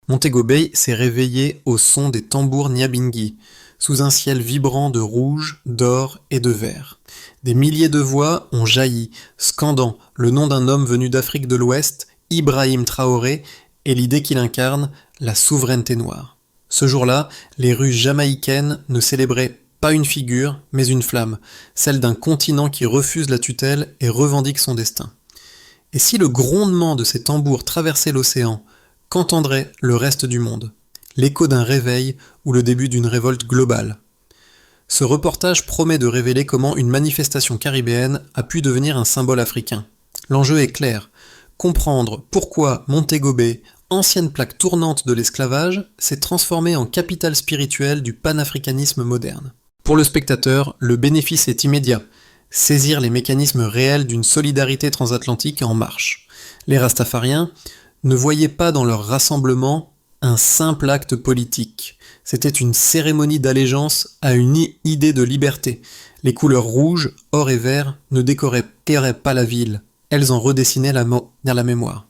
Montego Bay s'est réveillé au son des tambours Nyabingi, sous un ciel vibrant de rouge, d'or et de vert. Des milliers de voix ont jailli, scandant le nom d'un homme venu d'Afrique de l'Ouest, Ibrahim Traoré, et l'idée qu'il incarne, la souveraineté noire. Ce jour-là, les rues jamaïcaines ne célébraient pas une figure, mais une flamme, celle d'un continent qui refuse la tutelle et revendique son destin. Et si le grondement de ces tambours traversait l'océan, qu'entendrait le reste du monde? L'écho d'un réveil ou le début d'une révolte globale. Ce reportage promet de révéler comment une manifestation caribéenne a pu devenir un symbole africain. L'enjeu est clair, comprendre pourquoi Montego Bay, ancienne plaque tournante de l'esclavage, s'est transformée en capitale spirituelle du panafricanisme moderne. Pour le spectateur, le bénéfice est immédiat, saisir les mécanismes réels d'une solidarité transatlantique en marche. Les Rastafariens ne voyaient pas dans leur rassemblement un simple acte politique. C'était une cérémonie d'allégeance à une idée de liberté. Les couleurs rouge, or et vert ne décoraient pas la ville, elles en redessinaient la mémoire.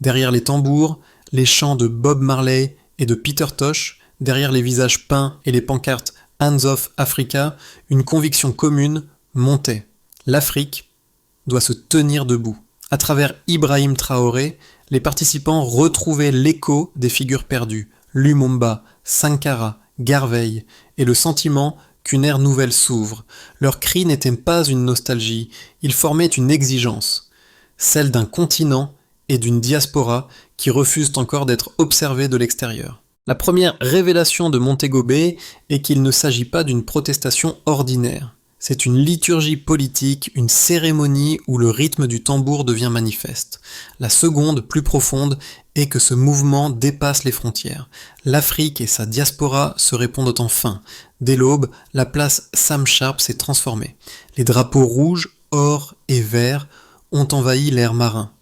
Derrière les tambours, les chants de Bob Marley et de Peter Tosh, derrière les visages peints et les pancartes Hands Off Africa, une conviction commune montait. L'Afrique doit se tenir debout. À travers Ibrahim Traoré, les participants retrouvaient l'écho des figures perdues, Lumumba, Sankara, Garvey, et le sentiment qu'une ère nouvelle s'ouvre. Leur cri n'était pas une nostalgie, il formait une exigence, celle d'un continent et d'une diaspora qui refusent encore d'être observés de l'extérieur. La première révélation de Montego Bay est qu'il ne s'agit pas d'une protestation ordinaire. C'est une liturgie politique, une cérémonie où le rythme du tambour devient manifeste. La seconde, plus profonde, est que ce mouvement dépasse les frontières. L'Afrique et sa diaspora se répondent enfin. Dès l'aube, la place Sam Sharp s'est transformée. Les drapeaux rouges, or et vert ont envahi l'air marin.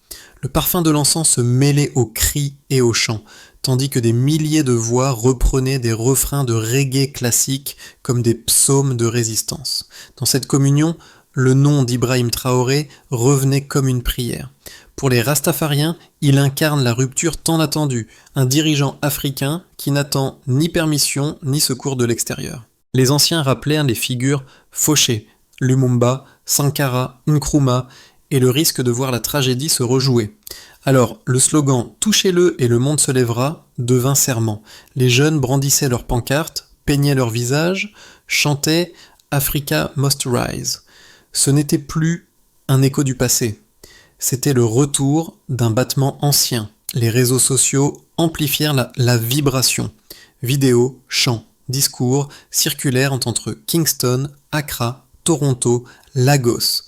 Le parfum de l'encens se mêlait aux cris et aux chants, tandis que des milliers de voix reprenaient des refrains de reggae classiques comme des psaumes de résistance. Dans cette communion, le nom d'Ibrahim Traoré revenait comme une prière. Pour les Rastafariens, il incarne la rupture tant attendue, un dirigeant africain qui n'attend ni permission ni secours de l'extérieur. Les anciens rappelaient les figures fauchées, Lumumba, Sankara, Nkrumah, et le risque de voir la tragédie se rejouer. Alors, le slogan « Touchez-le et le monde se lèvera » devint serment. Les jeunes brandissaient leurs pancartes, peignaient leurs visages, chantaient « Africa must rise ». Ce n'était plus un écho du passé. C'était le retour d'un battement ancien. Les réseaux sociaux amplifièrent la vibration. Vidéos, chants, discours circulèrent entre Kingston, Accra, Toronto, Lagos.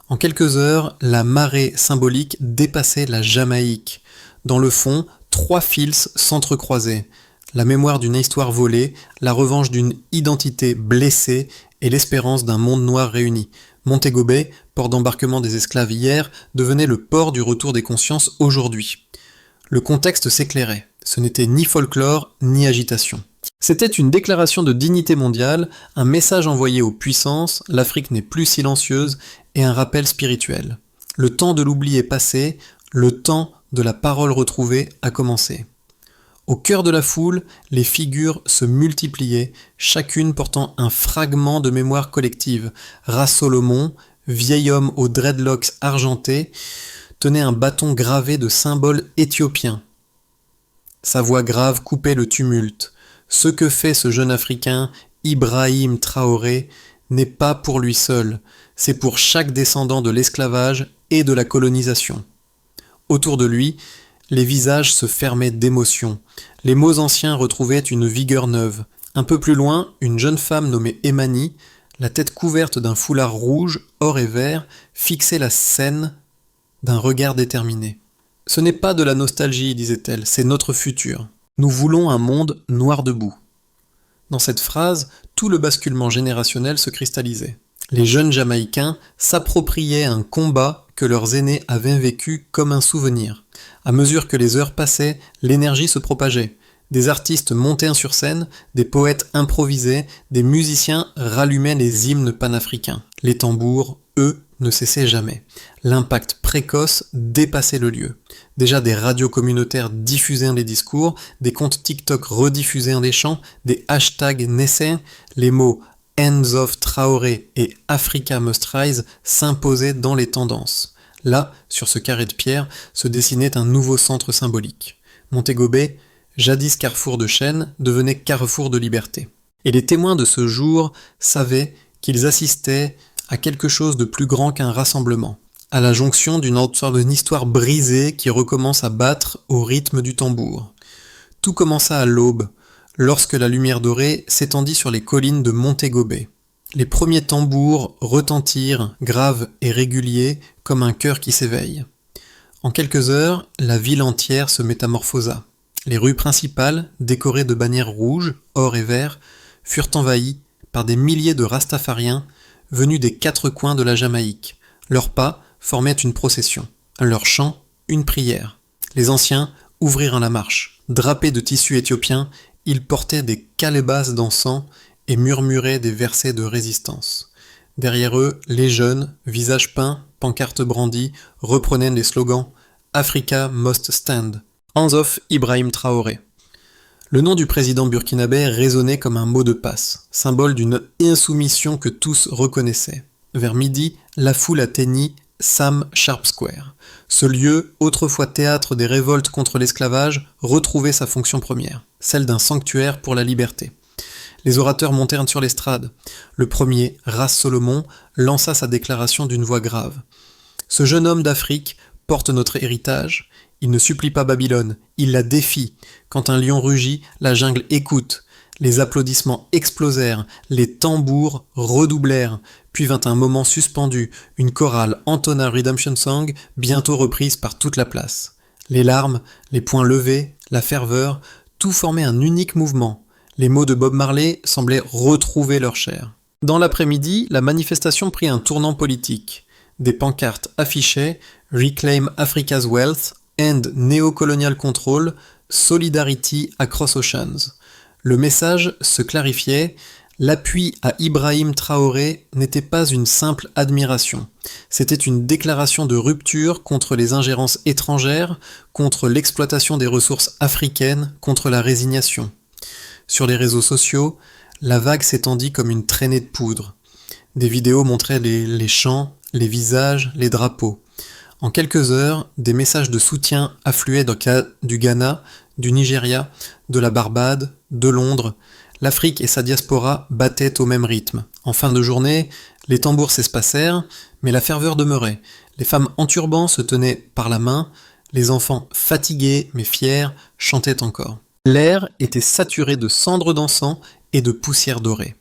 En quelques heures, la marée symbolique dépassait la Jamaïque. Dans le fond, 3 fils s'entrecroisaient. La mémoire d'une histoire volée, la revanche d'une identité blessée et l'espérance d'un monde noir réuni. Montego Bay, port d'embarquement des esclaves hier, devenait le port du retour des consciences aujourd'hui. Le contexte s'éclairait. Ce n'était ni folklore, ni agitation. C'était une déclaration de dignité mondiale, un message envoyé aux puissances, l'Afrique n'est plus silencieuse, et un rappel spirituel. Le temps de l'oubli est passé, le temps de la parole retrouvée a commencé. Au cœur de la foule, les figures se multipliaient, chacune portant un fragment de mémoire collective. Ras Solomon, vieil homme aux dreadlocks argentés, tenait un bâton gravé de symboles éthiopiens. Sa voix grave coupait le tumulte. Ce que fait ce jeune Africain, Ibrahim Traoré, n'est pas pour lui seul, c'est pour chaque descendant de l'esclavage et de la colonisation. Autour de lui, les visages se fermaient d'émotion. Les mots anciens retrouvaient une vigueur neuve. Un peu plus loin, une jeune femme nommée Emani, la tête couverte d'un foulard rouge, or et vert, fixait la scène d'un regard déterminé. « Ce n'est pas de la nostalgie, disait-elle, c'est notre futur. Nous voulons un monde noir debout. » Dans cette phrase, tout le basculement générationnel se cristallisait. Les jeunes Jamaïcains s'appropriaient un combat que leurs aînés avaient vécu comme un souvenir. À mesure que les heures passaient, l'énergie se propageait. Des artistes montaient sur scène, des poètes improvisaient, des musiciens rallumaient les hymnes panafricains. Les tambours, eux, ne cessait jamais. L'impact précoce dépassait le lieu. Déjà des radios communautaires diffusaient les discours, des comptes TikTok rediffusaient des chants, des hashtags naissaient, les mots Hands of Traoré et Africa Must Rise s'imposaient dans les tendances. Là, sur ce carré de pierre, se dessinait un nouveau centre symbolique. Montego Bay, jadis carrefour de chaînes, devenait carrefour de liberté. Et les témoins de ce jour savaient qu'ils assistaient à quelque chose de plus grand qu'un rassemblement, à la jonction d'une histoire brisée qui recommence à battre au rythme du tambour. Tout commença à l'aube, lorsque la lumière dorée s'étendit sur les collines de Montego Bay. Les premiers tambours retentirent, graves et réguliers, comme un cœur qui s'éveille. En quelques heures, la ville entière se métamorphosa. Les rues principales, décorées de bannières rouges, or et vert, furent envahies par des milliers de rastafariens venus des quatre coins de la Jamaïque. Leurs pas formaient une procession, leurs chants une prière. Les anciens ouvrirent la marche. Drapés de tissus éthiopiens, ils portaient des calebasses d'encens et murmuraient des versets de résistance. Derrière eux, les jeunes, visages peints, pancartes brandies, reprenaient les slogans « Africa must stand »,« Hands off Ibrahim Traoré ». Le nom du président burkinabé résonnait comme un mot de passe, symbole d'une insoumission que tous reconnaissaient. Vers midi, la foule atteignit Sam Sharp Square. Ce lieu, autrefois théâtre des révoltes contre l'esclavage, retrouvait sa fonction première, celle d'un sanctuaire pour la liberté. Les orateurs montèrent sur l'estrade. Le premier, Ras Solomon, lança sa déclaration d'une voix grave. « Ce jeune homme d'Afrique porte notre héritage. Il ne supplie pas Babylone, il la défie. Quand un lion rugit, la jungle écoute. » Les applaudissements explosèrent, les tambours redoublèrent, puis vint un moment suspendu, une chorale entonna Redemption Song, bientôt reprise par toute la place. Les larmes, les poings levés, la ferveur, tout formait un unique mouvement. Les mots de Bob Marley semblaient retrouver leur chair. Dans l'après-midi, la manifestation prit un tournant politique. Des pancartes affichaient « Reclaim Africa's Wealth »,« End Neo-Colonial Control »,« Solidarity Across Oceans ». Le message se clarifiait, l'appui à Ibrahim Traoré n'était pas une simple admiration, c'était une déclaration de rupture contre les ingérences étrangères, contre l'exploitation des ressources africaines, contre la résignation. Sur les réseaux sociaux, la vague s'étendit comme une traînée de poudre. Des vidéos montraient les chants, les visages, les drapeaux. En quelques heures, des messages de soutien affluaient du Ghana, du Nigeria, de la Barbade, de Londres. L'Afrique et sa diaspora battaient au même rythme. En fin de journée, les tambours s'espacèrent, mais la ferveur demeurait. Les femmes en turban se tenaient par la main, les enfants fatigués mais fiers chantaient encore. L'air était saturé de cendres d'encens et de poussière dorée.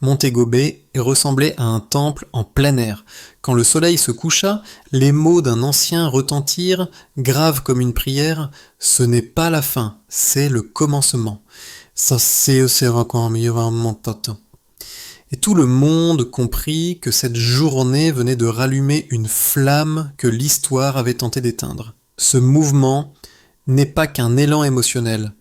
Montego Bay ressemblait à un temple en plein air. Quand le soleil se coucha, les mots d'un ancien retentirent, graves comme une prière, « Ce n'est pas la fin, c'est le commencement. » Et tout le monde comprit que cette journée venait de rallumer une flamme que l'histoire avait tenté d'éteindre. Ce mouvement n'est pas qu'un élan émotionnel.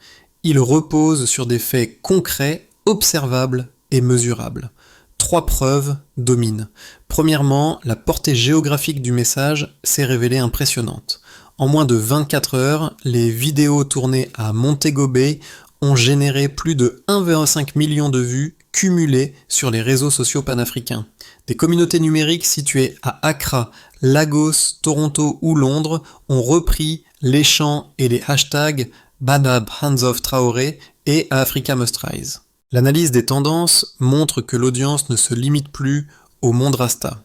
Il repose sur des faits concrets, observables et mesurables. 3 preuves dominent. Premièrement, la portée géographique du message s'est révélée impressionnante. En moins de 24 heures, les vidéos tournées à Montego Bay ont généré plus de 1,5 million de vues cumulées sur les réseaux sociaux panafricains. Des communautés numériques situées à Accra, Lagos, Toronto ou Londres ont repris les chants et les hashtags Banab Hands of Traoré et Africa Must Rise. L'analyse des tendances montre que l'audience ne se limite plus au monde rasta.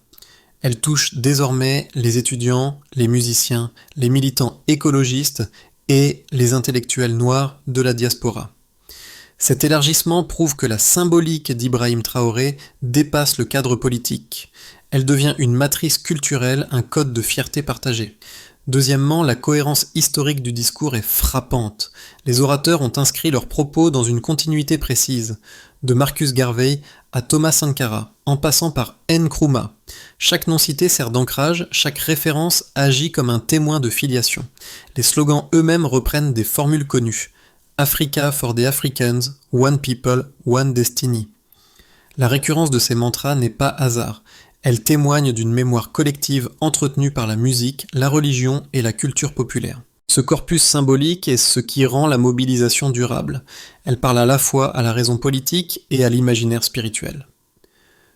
Elle touche désormais les étudiants, les musiciens, les militants écologistes et les intellectuels noirs de la diaspora. Cet élargissement prouve que la symbolique d'Ibrahim Traoré dépasse le cadre politique. Elle devient une matrice culturelle, un code de fierté partagée. Deuxièmement, la cohérence historique du discours est frappante. Les orateurs ont inscrit leurs propos dans une continuité précise, de Marcus Garvey à Thomas Sankara, en passant par Nkrumah. Chaque nom cité sert d'ancrage, chaque référence agit comme un témoin de filiation. Les slogans eux-mêmes reprennent des formules connues. Africa for the Africans, One People, One Destiny. La récurrence de ces mantras n'est pas hasard. Elle témoigne d'une mémoire collective entretenue par la musique, la religion et la culture populaire. Ce corpus symbolique est ce qui rend la mobilisation durable. Elle parle à la fois à la raison politique et à l'imaginaire spirituel.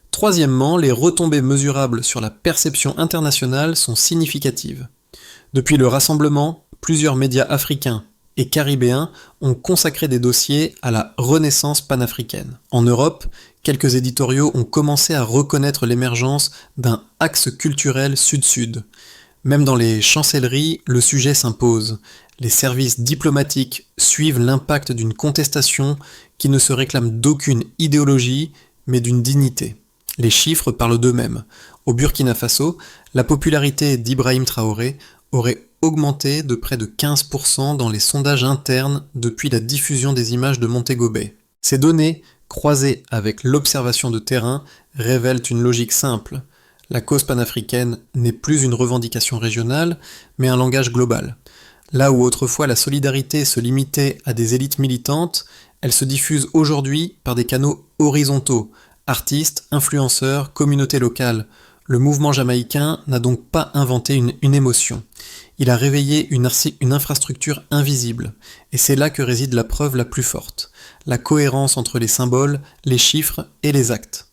Troisièmement, les retombées mesurables sur la perception internationale sont significatives. Depuis le rassemblement, plusieurs médias africains et caribéens ont consacré des dossiers à la renaissance panafricaine. En Europe, quelques éditoriaux ont commencé à reconnaître l'émergence d'un axe culturel sud-sud. Même dans les chancelleries, le sujet s'impose. Les services diplomatiques suivent l'impact d'une contestation qui ne se réclame d'aucune idéologie, mais d'une dignité. Les chiffres parlent d'eux-mêmes. Au Burkina Faso, la popularité d'Ibrahim Traoré aurait augmenté de près de 15% dans les sondages internes depuis la diffusion des images de Montego Bay. Ces données, croisées avec l'observation de terrain, révèlent une logique simple. La cause panafricaine n'est plus une revendication régionale, mais un langage global. Là où autrefois la solidarité se limitait à des élites militantes, elle se diffuse aujourd'hui par des canaux horizontaux, artistes, influenceurs, communautés locales. Le mouvement jamaïcain n'a donc pas inventé une émotion. Il a réveillé une infrastructure invisible, et c'est là que réside la preuve la plus forte, la cohérence entre les symboles, les chiffres et les actes.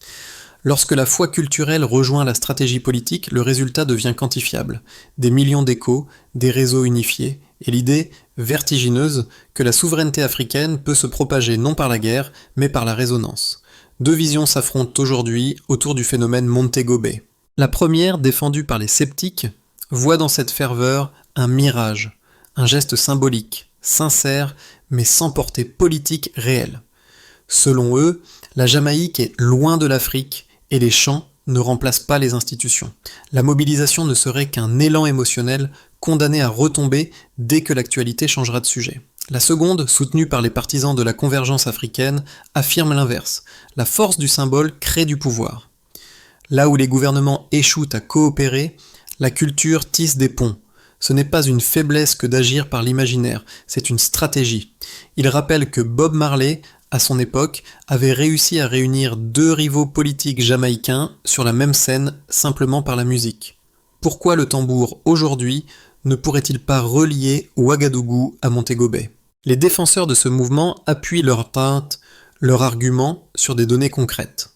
Lorsque la foi culturelle rejoint la stratégie politique, le résultat devient quantifiable. Des millions d'échos, des réseaux unifiés, et l'idée, vertigineuse, que la souveraineté africaine peut se propager non par la guerre, mais par la résonance. Deux visions s'affrontent aujourd'hui autour du phénomène Montego Bay. La première, défendue par les sceptiques, voit dans cette ferveur un mirage, un geste symbolique, sincère, mais sans portée politique réelle. Selon eux, la Jamaïque est loin de l'Afrique, et les chants ne remplacent pas les institutions. La mobilisation ne serait qu'un élan émotionnel condamné à retomber dès que l'actualité changera de sujet. La seconde, soutenue par les partisans de la convergence africaine, affirme l'inverse. La force du symbole crée du pouvoir. Là où les gouvernements échouent à coopérer, la culture tisse des ponts. Ce n'est pas une faiblesse que d'agir par l'imaginaire, c'est une stratégie. Il rappelle que Bob Marley, à son époque, avait réussi à réunir deux rivaux politiques jamaïcains sur la même scène simplement par la musique. Pourquoi le tambour, aujourd'hui, ne pourrait-il pas relier Ouagadougou à Montego Bay ? Les défenseurs de ce mouvement appuient leur argument sur des données concrètes.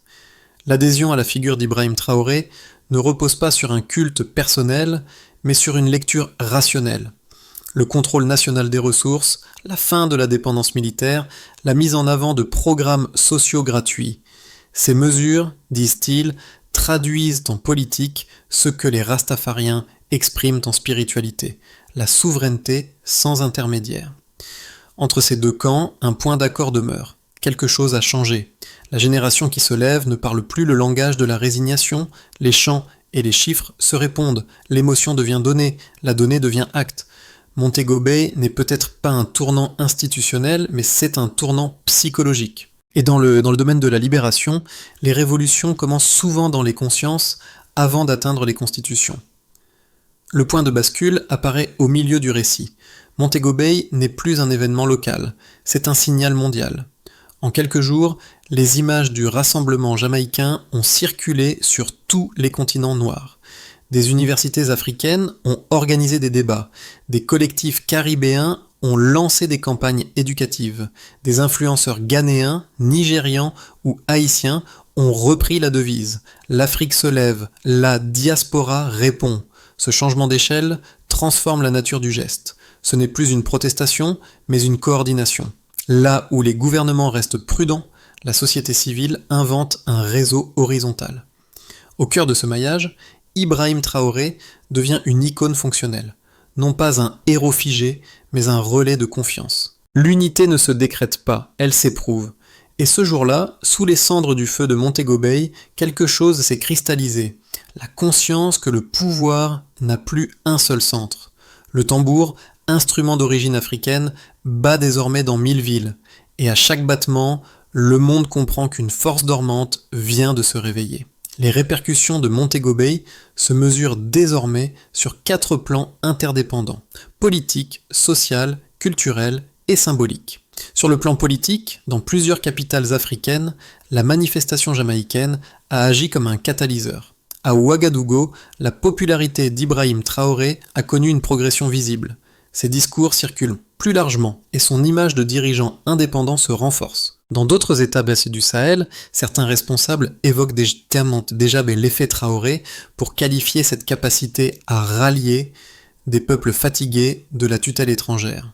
L'adhésion à la figure d'Ibrahim Traoré ne repose pas sur un culte personnel, mais sur une lecture rationnelle. Le contrôle national des ressources, la fin de la dépendance militaire, la mise en avant de programmes sociaux gratuits. Ces mesures, disent-ils, traduisent en politique ce que les rastafariens expriment en spiritualité, la souveraineté sans intermédiaire. Entre ces deux camps, un point d'accord demeure. Quelque chose a changé. La génération qui se lève ne parle plus le langage de la résignation, les chants et les chiffres se répondent, l'émotion devient donnée, la donnée devient acte. Montego Bay n'est peut-être pas un tournant institutionnel, mais c'est un tournant psychologique. Et dans le domaine de la libération, les révolutions commencent souvent dans les consciences avant d'atteindre les constitutions. Le point de bascule apparaît au milieu du récit. Montego Bay n'est plus un événement local, c'est un signal mondial. En quelques jours, les images du rassemblement jamaïcain ont circulé sur tous les continents noirs. Des universités africaines ont organisé des débats, des collectifs caribéens ont lancé des campagnes éducatives, des influenceurs ghanéens, nigérians ou haïtiens ont repris la devise « L'Afrique se lève, la diaspora répond ». Ce changement d'échelle transforme la nature du geste. Ce n'est plus une protestation, mais une coordination. Là où les gouvernements restent prudents, la société civile invente un réseau horizontal. Au cœur de ce maillage, Ibrahim Traoré devient une icône fonctionnelle. Non pas un héros figé, mais un relais de confiance. L'unité ne se décrète pas, elle s'éprouve. Et ce jour-là, sous les cendres du feu de Montego Bay, quelque chose s'est cristallisé. La conscience que le pouvoir n'a plus un seul centre. Le tambour, instrument d'origine africaine, bat désormais dans 1000 villes. Et à chaque battement, le monde comprend qu'une force dormante vient de se réveiller. Les répercussions de Montego Bay se mesurent désormais sur 4 plans interdépendants, politique, social, culturel et symbolique. Sur le plan politique, dans plusieurs capitales africaines, la manifestation jamaïcaine a agi comme un catalyseur. À Ouagadougou, la popularité d'Ibrahim Traoré a connu une progression visible. Ses discours circulent plus largement et son image de dirigeant indépendant se renforce. Dans d'autres États du Sahel, certains responsables évoquent déjà l'effet Traoré pour qualifier cette capacité à rallier des peuples fatigués de la tutelle étrangère.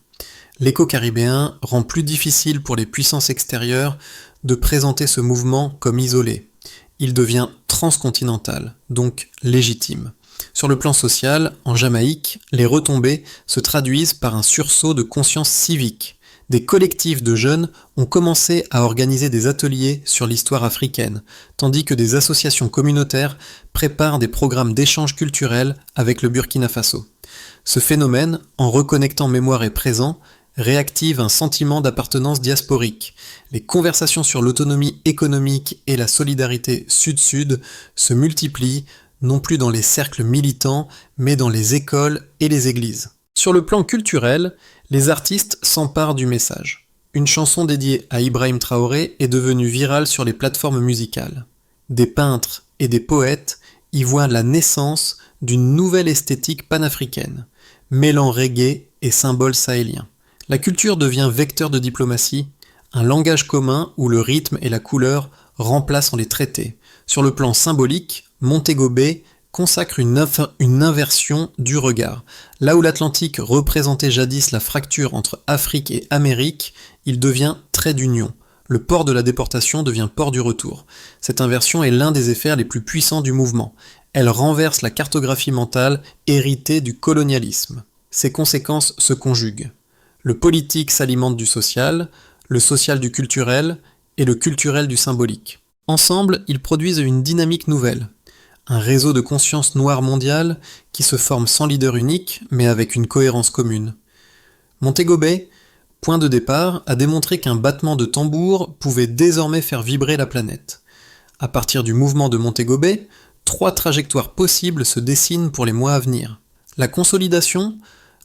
L'écho caribéen rend plus difficile pour les puissances extérieures de présenter ce mouvement comme isolé. Il devient transcontinental, donc légitime. Sur le plan social, en Jamaïque, les retombées se traduisent par un sursaut de conscience civique. Des collectifs de jeunes ont commencé à organiser des ateliers sur l'histoire africaine, tandis que des associations communautaires préparent des programmes d'échange culturel avec le Burkina Faso. Ce phénomène, en reconnectant mémoire et présent, réactive un sentiment d'appartenance diasporique. Les conversations sur l'autonomie économique et la solidarité sud-sud se multiplient, non plus dans les cercles militants, mais dans les écoles et les églises. Sur le plan culturel, les artistes s'emparent du message. Une chanson dédiée à Ibrahim Traoré est devenue virale sur les plateformes musicales. Des peintres et des poètes y voient la naissance d'une nouvelle esthétique panafricaine, mêlant reggae et symboles sahéliens. La culture devient vecteur de diplomatie, un langage commun où le rythme et la couleur remplacent les traités. Sur le plan symbolique, Montego Bay consacre une inversion du regard. Là où l'Atlantique représentait jadis la fracture entre Afrique et Amérique, il devient trait d'union. Le port de la déportation devient port du retour. Cette inversion est l'un des effets les plus puissants du mouvement. Elle renverse la cartographie mentale héritée du colonialisme. Ses conséquences se conjuguent. Le politique s'alimente du social du culturel et le culturel du symbolique. Ensemble, ils produisent une dynamique nouvelle. Un réseau de conscience noire mondiale qui se forme sans leader unique, mais avec une cohérence commune. Montego Bay, point de départ, a démontré qu'un battement de tambour pouvait désormais faire vibrer la planète. À partir du mouvement de Montego Bay, 3 trajectoires possibles se dessinent pour les mois à venir. La consolidation,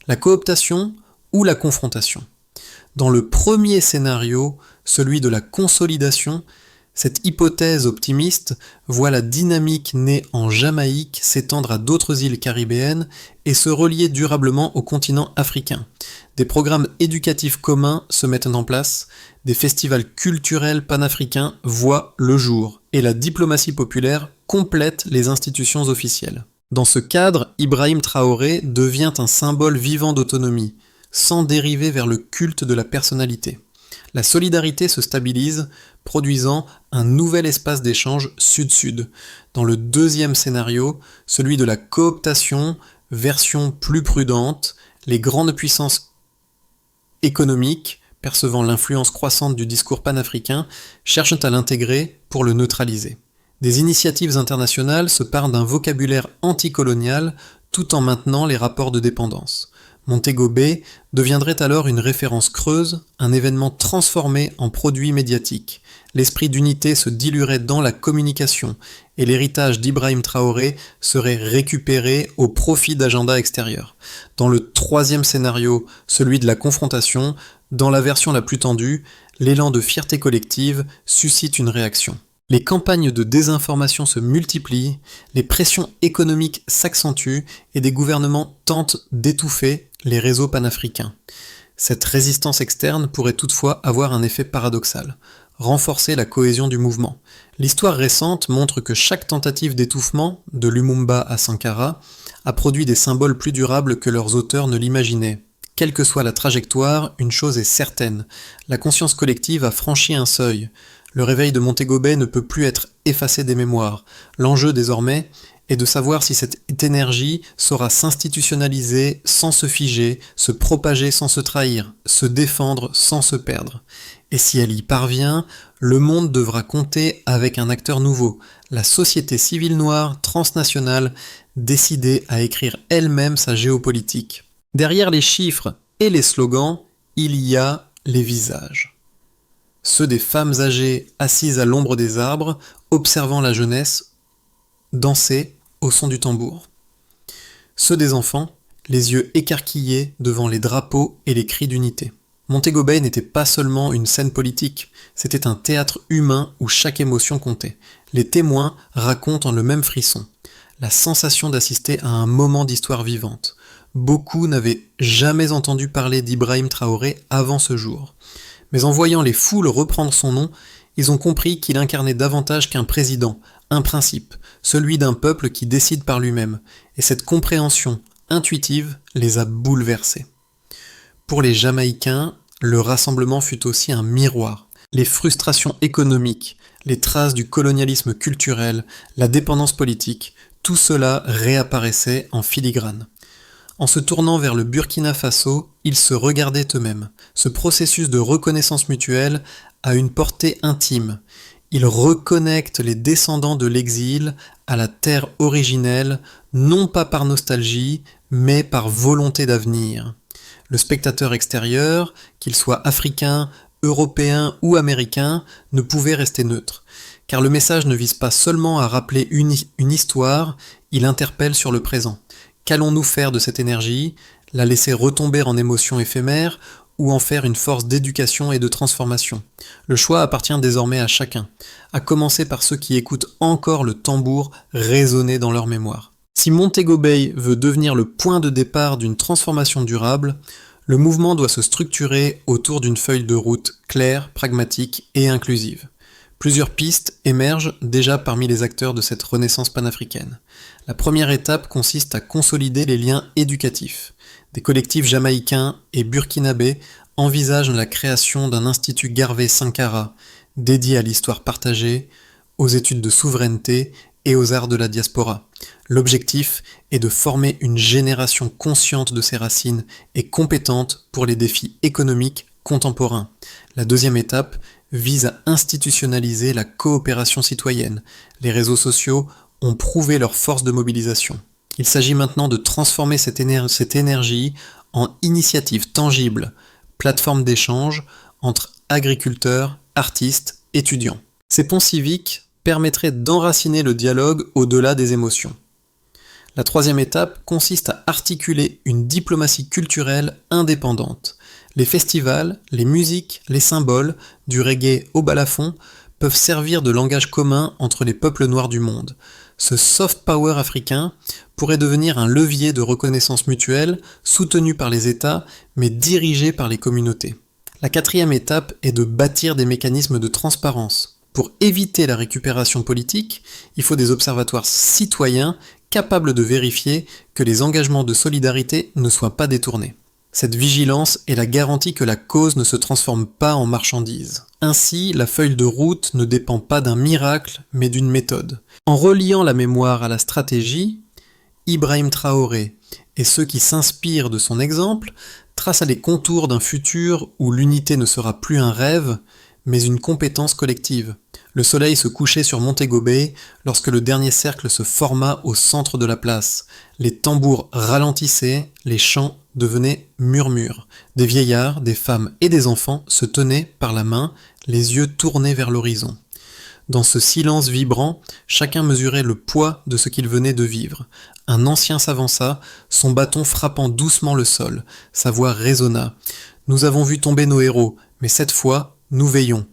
la cooptation ou la confrontation. Dans le premier scénario, celui de la consolidation, cette hypothèse optimiste voit la dynamique née en Jamaïque s'étendre à d'autres îles caribéennes et se relier durablement au continent africain. Des programmes éducatifs communs se mettent en place, des festivals culturels panafricains voient le jour, et la diplomatie populaire complète les institutions officielles. Dans ce cadre, Ibrahim Traoré devient un symbole vivant d'autonomie, sans dériver vers le culte de la personnalité. La solidarité se stabilise, produisant un nouvel espace d'échange sud-sud. Dans le deuxième scénario, celui de la cooptation, version plus prudente, les grandes puissances économiques, percevant l'influence croissante du discours panafricain, cherchent à l'intégrer pour le neutraliser. Des initiatives internationales se parent d'un vocabulaire anticolonial tout en maintenant les rapports de dépendance. Montego Bay deviendrait alors une référence creuse, un événement transformé en produit médiatique. L'esprit d'unité se diluerait dans la communication et l'héritage d'Ibrahim Traoré serait récupéré au profit d'agendas extérieurs. Dans le troisième scénario, celui de la confrontation, dans la version la plus tendue, l'élan de fierté collective suscite une réaction. Les campagnes de désinformation se multiplient, les pressions économiques s'accentuent et des gouvernements tentent d'étouffer les réseaux panafricains. Cette résistance externe pourrait toutefois avoir un effet paradoxal, renforcer la cohésion du mouvement. L'histoire récente montre que chaque tentative d'étouffement, de Lumumba à Sankara, a produit des symboles plus durables que leurs auteurs ne l'imaginaient. Quelle que soit la trajectoire, une chose est certaine, la conscience collective a franchi un seuil. Le réveil de Montego Bay ne peut plus être effacé des mémoires. L'enjeu désormais est de savoir si cette énergie saura s'institutionnaliser sans se figer, se propager sans se trahir, se défendre sans se perdre. Et si elle y parvient, le monde devra compter avec un acteur nouveau, la société civile noire transnationale décidée à écrire elle-même sa géopolitique. Derrière les chiffres et les slogans, il y a les visages. Ceux des femmes âgées assises à l'ombre des arbres, observant la jeunesse danser au son du tambour. Ceux des enfants, les yeux écarquillés devant les drapeaux et les cris d'unité. Montego Bay n'était pas seulement une scène politique, c'était un théâtre humain où chaque émotion comptait. Les témoins racontent le même frisson. la sensation d'assister à un moment d'histoire vivante. Beaucoup n'avaient jamais entendu parler d'Ibrahim Traoré avant ce jour. Mais en voyant les foules reprendre son nom, ils ont compris qu'il incarnait davantage qu'un président, un principe, celui d'un peuple qui décide par lui-même, et cette compréhension intuitive les a bouleversés. Pour les Jamaïcains, le rassemblement fut aussi un miroir. Les frustrations économiques, les traces du colonialisme culturel, la dépendance politique, tout cela réapparaissait en filigrane. En se tournant vers le Burkina Faso, ils se regardaient eux-mêmes. Ce processus de reconnaissance mutuelle a une portée intime. Il reconnecte les descendants de l'exil à la terre originelle, non pas par nostalgie, mais par volonté d'avenir. Le spectateur extérieur, qu'il soit africain, européen ou américain, ne pouvait rester neutre, car le message ne vise pas seulement à rappeler une histoire, il interpelle sur le présent. Qu'allons-nous faire de cette énergie, la laisser retomber en émotions éphémères ou en faire une force d'éducation et de transformation? Le choix appartient désormais à chacun, à commencer par ceux qui écoutent encore le tambour résonner dans leur mémoire. Si Montego Bay veut devenir le point de départ d'une transformation durable, le mouvement doit se structurer autour d'une feuille de route claire, pragmatique et inclusive. Plusieurs pistes émergent déjà parmi les acteurs de cette renaissance panafricaine. La première étape consiste à consolider les liens éducatifs. Des collectifs jamaïcains et burkinabés envisagent la création d'un institut Garvey Sankara, dédié à l'histoire partagée, aux études de souveraineté et aux arts de la diaspora. L'objectif est de former une génération consciente de ses racines et compétente pour les défis économiques contemporains. La deuxième étape vise à institutionnaliser la coopération citoyenne. Les réseaux sociaux ont prouvé leur force de mobilisation. Il s'agit maintenant de transformer cette énergie en initiative tangible, plateforme d'échange entre agriculteurs, artistes, étudiants. Ces ponts civiques permettraient d'enraciner le dialogue au-delà des émotions. La troisième étape consiste à articuler une diplomatie culturelle indépendante. Les festivals, les musiques, les symboles, du reggae au balafon, peuvent servir de langage commun entre les peuples noirs du monde. Ce soft power africain pourrait devenir un levier de reconnaissance mutuelle, soutenu par les États, mais dirigé par les communautés. La quatrième étape est de bâtir des mécanismes de transparence. Pour éviter la récupération politique, il faut des observatoires citoyens capables de vérifier que les engagements de solidarité ne soient pas détournés. Cette vigilance est la garantie que la cause ne se transforme pas en marchandise. Ainsi, la feuille de route ne dépend pas d'un miracle, mais d'une méthode. En reliant la mémoire à la stratégie, Ibrahim Traoré et ceux qui s'inspirent de son exemple tracent les contours d'un futur où l'unité ne sera plus un rêve, mais une compétence collective. Le soleil se couchait sur Montego Bay lorsque le dernier cercle se forma au centre de la place. Les tambours ralentissaient, les chants devenaient murmures. Des vieillards, des femmes et des enfants se tenaient par la main, les yeux tournés vers l'horizon. Dans ce silence vibrant, chacun mesurait le poids de ce qu'il venait de vivre. Un ancien s'avança, son bâton frappant doucement le sol. Sa voix résonna. « Nous avons vu tomber nos héros, mais cette fois, nous veillons. »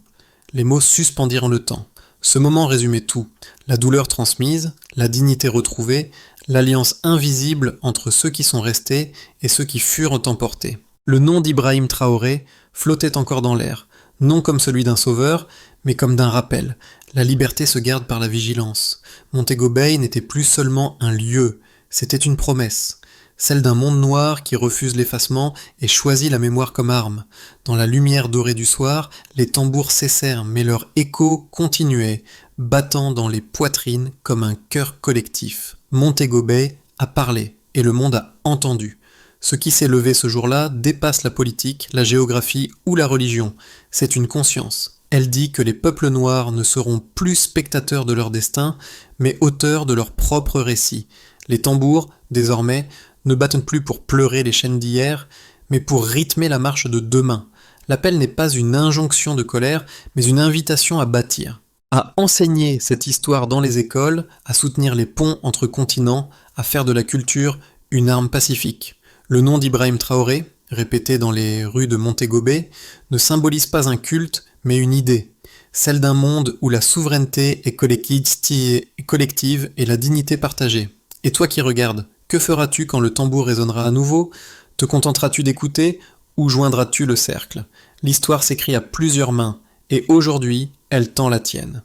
Les mots suspendirent le temps. Ce moment résumait tout. La douleur transmise, la dignité retrouvée, l'alliance invisible entre ceux qui sont restés et ceux qui furent emportés. Le nom d'Ibrahim Traoré flottait encore dans l'air, non comme celui d'un sauveur, mais comme d'un rappel. La liberté se garde par la vigilance. Montego Bay n'était plus seulement un lieu, c'était une promesse. Celle d'un monde noir qui refuse l'effacement et choisit la mémoire comme arme. Dans la lumière dorée du soir, les tambours cessèrent, mais leur écho continuait, battant dans les poitrines comme un chœur collectif. Montego Bay a parlé, et le monde a entendu. Ce qui s'est levé ce jour-là dépasse la politique, la géographie ou la religion. C'est une conscience. Elle dit que les peuples noirs ne seront plus spectateurs de leur destin, mais auteurs de leur propre récit. Les tambours, désormais, ne battent plus pour pleurer les chaînes d'hier, mais pour rythmer la marche de demain. L'appel n'est pas une injonction de colère, mais une invitation à bâtir, à enseigner cette histoire dans les écoles, à soutenir les ponts entre continents, à faire de la culture une arme pacifique. Le nom d'Ibrahim Traoré, répété dans les rues de Montego Bay, ne symbolise pas un culte, mais une idée, celle d'un monde où la souveraineté est collective et la dignité partagée. Et toi qui regardes, que feras-tu quand le tambour résonnera à nouveau? Te contenteras-tu d'écouter ou joindras-tu le cercle? L'histoire s'écrit à plusieurs mains, et aujourd'hui, elle tend la tienne.